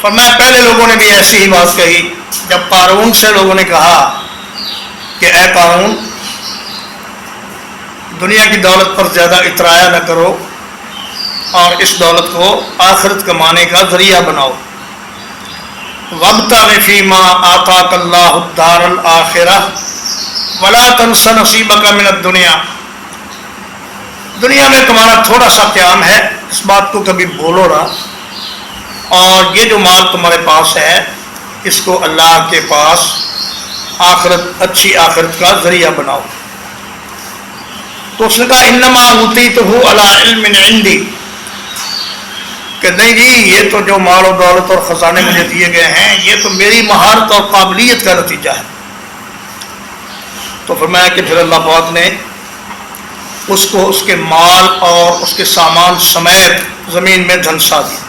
فرمایا پہلے لوگوں نے بھی ایسی ہی بات کہی جب قارون سے لوگوں نے کہا کہ اے قارون دنیا کی دولت پر زیادہ اترایا نہ کرو اور اس دولت کو آخرت کمانے کا ذریعہ بناؤ. وابتغ فیما آتاک اللہ الدار الآخرہ ولا تنس نصیبک من الدنیا. دنیا میں تمہارا تھوڑا سا قیام ہے، اس بات کو کبھی بھولو نہ، اور یہ جو مال تمہارے پاس ہے اس کو اللہ کے پاس آخرت، اچھی آخرت کا ذریعہ بناؤ. تو اس نے کہا انما اوتیتہ علی علم عندی، کہ نہیں جی یہ تو جو مال و دولت اور خزانے مجھے دیے گئے ہیں یہ تو میری مہارت اور قابلیت کا نتیجہ ہے. تو فرمایا کہ پھر اللہ پاک نے اس کو اس کے مال اور اس کے سامان سمیت زمین میں دھنسا دیا.